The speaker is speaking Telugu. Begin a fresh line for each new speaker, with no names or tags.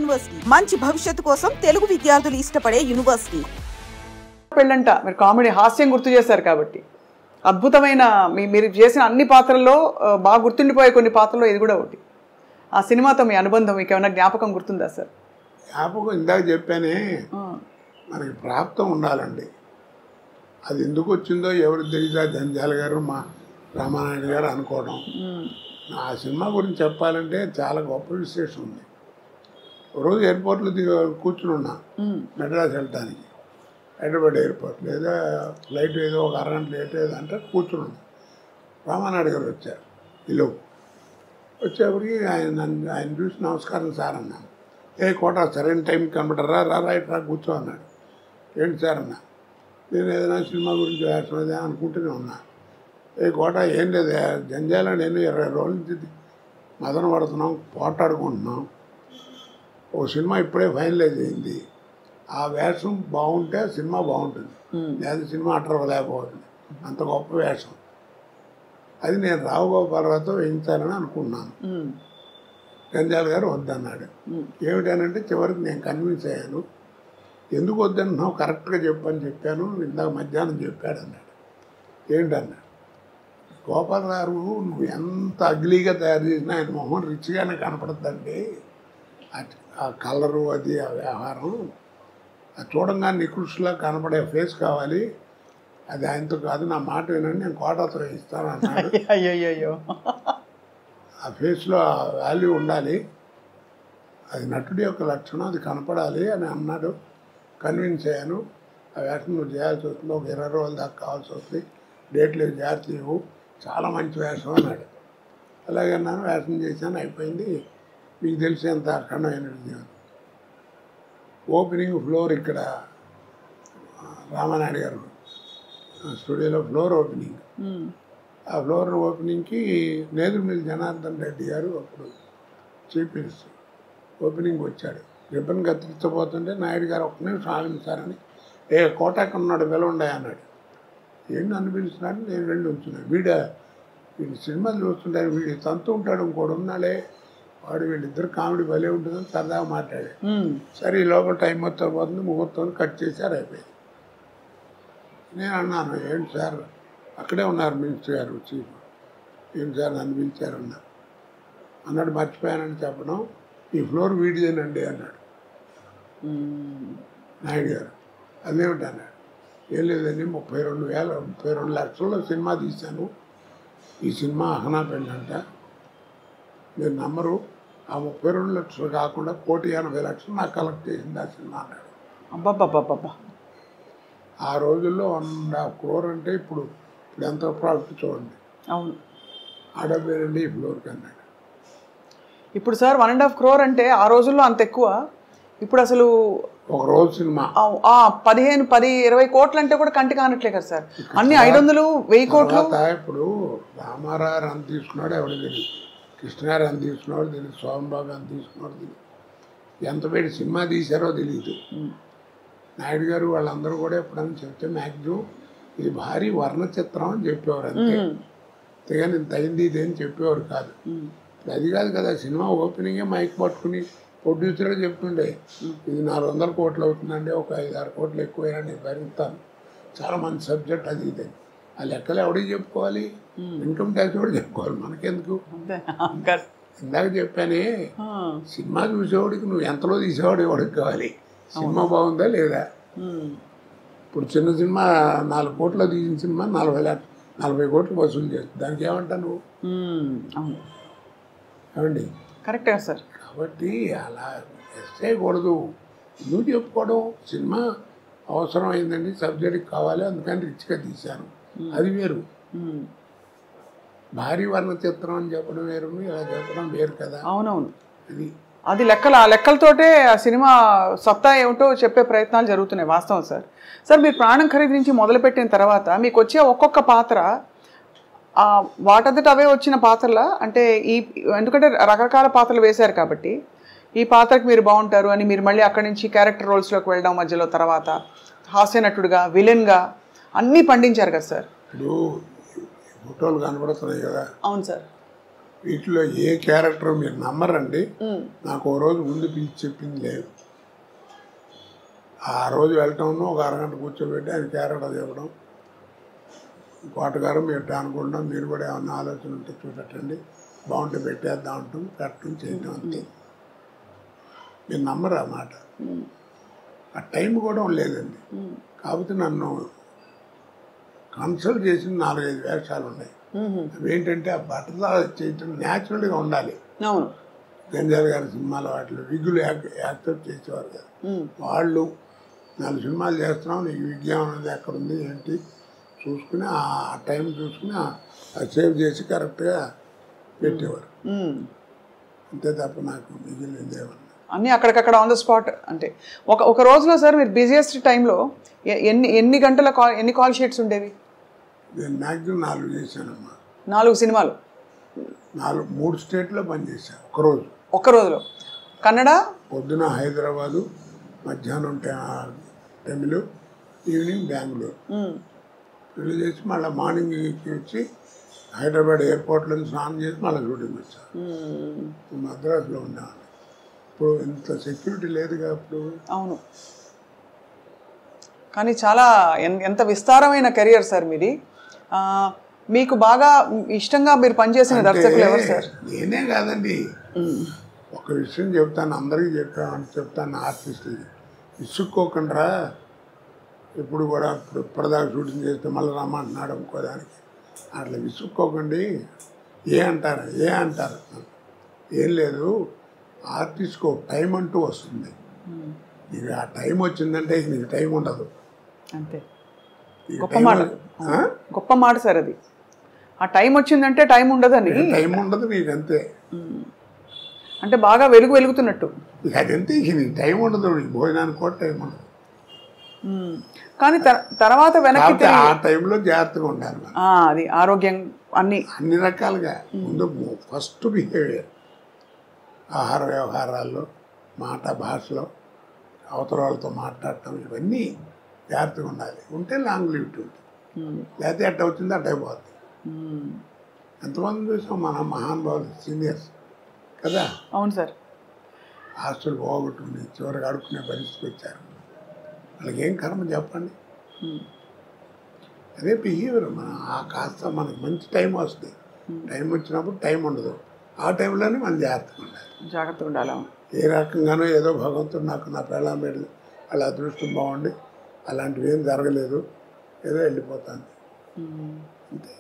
యూనివర్సిటీ మంచి భవిష్యత్తు కోసం తెలుగు విద్యార్థులు ఇష్టపడే యూనివర్సిటీ.
పెళ్ళంట మీరు కామెడీ హాస్యం గుర్తు చేశారు కాబట్టి అద్భుతమైన మీరు చేసిన అన్ని పాత్రల్లో బాగా గుర్తుండిపోయే కొన్ని పాత్రల్లో ఇది కూడా ఒకటి. ఆ సినిమాతో మీ అనుబంధం మీకు ఏమైనా జ్ఞాపకం గుర్తుందా సార్?
జ్ఞాపకం ఇందాక చెప్పానే, మనకి ప్రాప్తం ఉండాలండి. అది ఎందుకు వచ్చిందో ఎవరికి తెలియదా, జంజాల గారు మా రామానాయుడు గారు అనుకోవడం. ఆ సినిమా గురించి చెప్పాలంటే చాలా గొప్ప విశేషం ఉంది. రోజు ఎయిర్పోర్ట్లో కూర్చుని ఉన్నా మెడ్రాస్ వెళ్ళటానికి, హైదరాబాద్ ఎయిర్పోర్ట్ లేదా ఫ్లైట్ ఏదో ఒక అరగంట లేట్ ఏదో అంటే కూర్చుని ఉన్నా. రామానాయుడు గారు వచ్చారు. ఇల్లు వచ్చేప్పటికి ఆయన చూసి నమస్కారం సార్ అన్నాను. కోట సరైన టైంకి కనబడరా, రైట్ రా కూర్చో అన్నాడు. ఏంటి సార్ అన్నా, నేను ఏదైనా సినిమా గురించి వేస్తున్నదే అనుకుంటూనే ఉన్నా. కోట ఏం లేదు, జంజాల నేను 20 రోజుల నుంచి మదన పడుతున్నాం, పోటాడుకుంటున్నాం. ఓ సినిమా ఇప్పుడే ఫైనలైజ్ అయింది. ఆ వేషం బాగుంటే సినిమా బాగుంటుంది, లేదా సినిమా అట్టరవలేకపోతుంది. అంత గొప్ప వేషం అది. నేను రావు గోపాలరావుతో వేయించాలని అనుకున్నాను. జంజాల గారు వద్దన్నాడు. ఏమిటనంటే చివరికి నేను కన్విన్స్ అయ్యాను. ఎందుకు వద్దన్నావు, కరెక్ట్గా చెప్పని చెప్పాను, ఇందాక మధ్యాహ్నం చెప్పాడు అన్నాడు. ఏంటన్నాడు, గోపాలరావు నువ్వు ఎంత అగ్లీగా తయారు చేసినా ఆయన మొహం రిచ్గానే కనపడుతుందండి. ఆ కలరు అది ఆ వ్యవహారం అది చూడంగా నికృష్లా కనపడే ఫేస్ కావాలి, అది ఆయనతో కాదు, నా మాట వినండి, నేను కోటతో ఇస్తాను అన్నాడు.
అయ్యో,
ఆ ఫేస్లో ఆ వాల్యూ ఉండాలి, అది నటుడి యొక్క లక్షణం, అది కనపడాలి అని అన్నాడు. కన్విన్స్ అయ్యాను. ఆ వేషం నువ్వు చేయాల్సి వస్తుంది, ఒక 20 రోజుల దాకా కావాల్సి వస్తుంది, డేట్లు జాగ్రత్త ఇవ్వు, చాలా మంచి వేషం అన్నాడు. అలాగే అన్నాను, వేషం చేశాను, అయిపోయింది. మీకు తెలిసేంత అఖండమైన ఓపెనింగ్ ఫ్లోర్ ఇక్కడ రామానాయుడు గారు స్టూడియోలో ఫ్లోర్ ఓపెనింగ్. ఆ ఫ్లోర్ ఓపెనింగ్కి నేదురుమిల్లి జనార్దన్ రెడ్డి గారు అప్పుడు చీఫ్ మినిస్టర్ ఓపెనింగ్ వచ్చాడు. రిబ్బన్ కత్తిరించబోతుంటే నాయుడు గారు ఒక్క నిమిషం ఆగించారని, కోటాకి ఉన్నాడు పిలవండి అన్నాడు. ఏంటి నన్ను పిలుస్తున్నాడు, నేను వెళ్ళి ఉంచున్నాను. వీడు సినిమాలు చూస్తుంటాను, వీడు తంతు ఉంటాడు, ఇంకోటి ఉన్నాడే వాడు, వీళ్ళిద్దరు కామెడీ భలే ఉంటుందని సరదాగా మాట్లాడాడు. సరే ఈ లోపల టైం మొత్తం పోతుంది, ముహూర్తం కట్ చేశారు, అయిపోయింది. నేను అన్నాను, ఏంటి సార్ అక్కడే ఉన్నారు మినిస్టర్ గారు చీఫ్, ఏంటి సార్ నన్ను పిలిచారు అన్నాడు. మర్చిపోయానని చెప్పడం, ఈ ఫ్లోర్ వీడిదేనండి అన్నాడు నాయుడు గారు. అదేమిటి అన్నాడు. ఏం లేదండి, 32 లక్షల్లో సినిమా తీశాను. ఈ సినిమా అహనా పెళ్ళంట, మీరు నమ్మరు, ఆ 32 లక్షలు కాకుండా 1,80,00,000 నాకు కలెక్ట్ చేసింది ఆ సినిమా అన్నాడు.
అబ్బాబ్బాబ్బా,
ఆ రోజుల్లో 1.5 crore అంటే ఇప్పుడు ఎంత ప్రాఫిట్ చూడండి.
అవును,
ఆడపేరండి ఈ ఫ్లోర్కి అన్నాడు.
ఇప్పుడు సార్ 1.5 crore అంటే ఆ రోజుల్లో అంత ఎక్కువ. ఇప్పుడు అసలు
ఒక రోజు సినిమా
15-20 కోట్లు అంటే కూడా కంటి కానట్లే కదా సార్. అన్ని 500-1000 కోట్లు.
ఇప్పుడు రామారావు అని తీసుకున్నాడు ఎవరికి తెలియదు, కృష్ణగారు అని తీసుకున్నాడు తెలియదు, సోమబాబు అని తీసుకున్నాడు తెలియదు, ఎంత పెట్టి సినిమా తీశారో తెలియదు. నాయుడు గారు వాళ్ళందరూ కూడా ఎప్పుడైనా చెప్తే మ్యాక్సిమం ఇది భారీ వర్ణ చిత్రం అని చెప్పేవారు, అంతే. అంతేగాని ఇంత అయింది ఇది అని చెప్పేవారు కాదు. అది కాదు కదా, సినిమా ఓపెనింగే మైక్ పట్టుకుని ప్రొడ్యూసరే చెప్తుండే, ఇది 400 కోట్లు అవుతుందండి, ఒక 5-6 కోట్లు ఎక్కువైనా నేను భరిస్తాను, చాలా మంచి సబ్జెక్ట్ అది ఇది. ఆ లెక్కలు ఎవడికి చెప్పుకోవాలి, ఇన్కమ్ ట్యాక్స్ కూడా చెప్పుకోవాలి, మనకెందుకు. ఇందాక చెప్పానే, సినిమా చూసేవాడికి నువ్వు ఎంతలో తీసేవాడు ఎవడికి కావాలి, సినిమా బాగుందా లేదా. ఇప్పుడు చిన్న సినిమా 4 కోట్లు తీసిన సినిమా 40 కోట్లు వసూలు చేస్తుంది, దానికి ఏమంటా నువ్వు ఏమండి.
కరెక్టే సార్.
కాబట్టి అలా చేయకూడదు, నువ్వు చెప్పుకోవడం, సినిమా అవసరం అయిందండి, సబ్జెక్ట్ కావాలి అందుకని రిచ్గా తీశాను, అది వేరు. భారీ వర్ణ చిత్రం అని చెప్పడం వేరు, ఇలా చెప్పడం వేరు కదా.
అవునవును, అది ఆ లెక్కలతోటే ఆ సినిమా సత్తా ఏమిటో చెప్పే ప్రయత్నాలు జరుగుతున్నాయి, వాస్తవం సార్. సార్ మీరు ప్రాణం ఖరీదు నుంచి మొదలుపెట్టిన తర్వాత మీకు వచ్చే ఒక్కొక్క పాత్ర వాటంతట అవే వచ్చిన పాత్రలా, అంటే ఎందుకంటే రకరకాల పాత్రలు వేశారు కాబట్టి ఈ పాత్రకి మీరు బాగుంటారు అని మీరు మళ్ళీ అక్కడి నుంచి క్యారెక్టర్ రోల్స్లోకి వెళ్ళడం, మధ్యలో తర్వాత హాస్య నటుడుగా, విలన్గా అన్నీ పండించారు కదా సార్.
ఇప్పుడు ఫోటోలు కనబడుతున్నాయి కదా.
అవును సార్.
వీటిలో ఏ క్యారెక్టర్ మీరు నమ్మరండి. నాకు ఓ రోజు ముందు పిలిచి చెప్పింది లేదు. ఆ రోజు వెళ్ళటంలో ఒక అరగంట కూర్చోబెట్టి ఆయన క్యారెక్టర్ చెప్పడం, కోటగారు మీరు అనుకుంటాం, మీరు కూడా ఏమన్నా ఆలోచన ఉంటే చూపెట్టండి, బాగుంటే పెట్టేద్దాం అంటాం, పెట్టడం చేయడం అంతే. మీరు నమ్మరు ఆ మాట. ఆ టైం కూడా లేదండి. కాకపోతే నన్ను కన్సల్ట్ చేసిన 4-5 వేషాలు ఉన్నాయి. అవేంటంటే ఆ బట్టలు చేయటం న్యాచురల్గా ఉండాలి. జంజాల గారి సినిమాలో వాటిలో విగ్గులు యాక్సెప్ట్ చేసేవారు కదా. వాళ్ళు 4 సినిమాలు చేస్తున్నాం, నీకు విజ్ఞానం అనేది ఎక్కడ ఉంది ఏంటి చూసుకుని ఆ టైం చూసుకుని సేవ్ చేసి కరెక్ట్గా పెట్టేవారు. అంతే తప్ప నాకు మిగిలింది ఏమన్నా
అన్నీ అక్కడికక్కడ ఆన్ ద స్పాట్. అంటే ఒక రోజులో సార్ మీరు బిజియెస్ట్ టైంలో ఎన్ని గంటల ఎన్ని కాల్ షీట్స్ ఉండేవి?
నేను మ్యాక్సిమం 4 చేశానమ్మా.
4 సినిమాలు
3 స్టేట్లో పనిచేశాను ఒకరోజు.
ఒక్క రోజులో కన్నడ,
పొద్దున హైదరాబాదు, మధ్యాహ్నం తమిళ, ఈవినింగ్ బెంగళూరు. పెళ్లి చేసి మళ్ళీ మార్నింగ్ వచ్చి హైదరాబాద్ ఎయిర్పోర్ట్లో స్నానం చేసి మళ్ళీ షూటింగ్ వచ్చాను. మద్రాసులో ఉండేవాడిని. ఇప్పుడు ఇంత సెక్యూరిటీ లేదుగా అప్పుడు.
అవును, కానీ చాలా ఎంత విస్తారమైన కెరియర్ సార్ మీది. మీకు బాగా ఇష్టంగా మీరు పనిచేసిన దర్శకులు ఎవరు సార్?
నేనే కాదండి, ఒక విషయం చెప్తాను, అందరికీ చెప్తాను ఆర్టిస్టులకి, విసుక్కోకుండా ఎప్పుడు కూడా ఇప్పటిదాకా షూటింగ్ చేస్తే మళ్ళీ రమ్మంటున్నాడు ఇంకోదానికి, అట్లా విసుక్కోకండి. ఏ అంటారు ఏం లేదు, ఆర్టిస్ట్కి ఒక టైం అంటూ వస్తుంది. నీకు ఆ టైం వచ్చిందంటే నీకు టైం ఉండదు.
అంతే, గొప్ప మాట సార్ అది. ఆ టైం వచ్చిందంటే టైం ఉండదని.
టైం ఉండదు నీకు, అంతే.
అంటే బాగా వెలుగుతున్నట్టు.
ఇక అదంతే, ఇక నీకు టైం ఉండదు, నీకు భోజనానికి కూడా టైం ఉండదు.
కానీ తర్వాత వెనక్కి
ఆ టైంలో జాగ్రత్తగా ఉండాలి.
అది ఆరోగ్యం
అన్ని రకాలుగా. ముందు ఫస్ట్ బిహేవియర్, ఆహార వ్యవహారాల్లో, మాట భాషలో, అవతల వాళ్ళతో మాట్లాడటం, ఇవన్నీ జాగ్రత్తగా ఉండాలి. ఉంటే లాంగ్ లివిటీ ఉంటుంది. లేకపోతే ఎట్ట వచ్చిందో అట్ట అయిపోతుంది. ఎంతమంది చూసాం మన మహానుభావులు, సీనియర్స్ కదా.
అవును సార్.
ఆస్తులు పోగొట్టుకుని చివరికి అడుక్కునే పరిస్థితికి వచ్చారు. వాళ్ళకి ఏం కర్మ చెప్పండి. అదే బిహేవియర్. కాస్త మనకు మంచి టైం వస్తుంది, టైం వచ్చినప్పుడు టైం ఉండదు. ఆ టైంలోనే మనం జాగ్రత్తగా ఉండాలి. ఏ రకంగానో ఏదో భగవంతుడు నాకు నా పిల్లల మీద వాళ్ళ అదృష్టం బాగుండి అలాంటివి ఏం జరగలేదు, ఏదో వెళ్ళిపోతాను అంతే.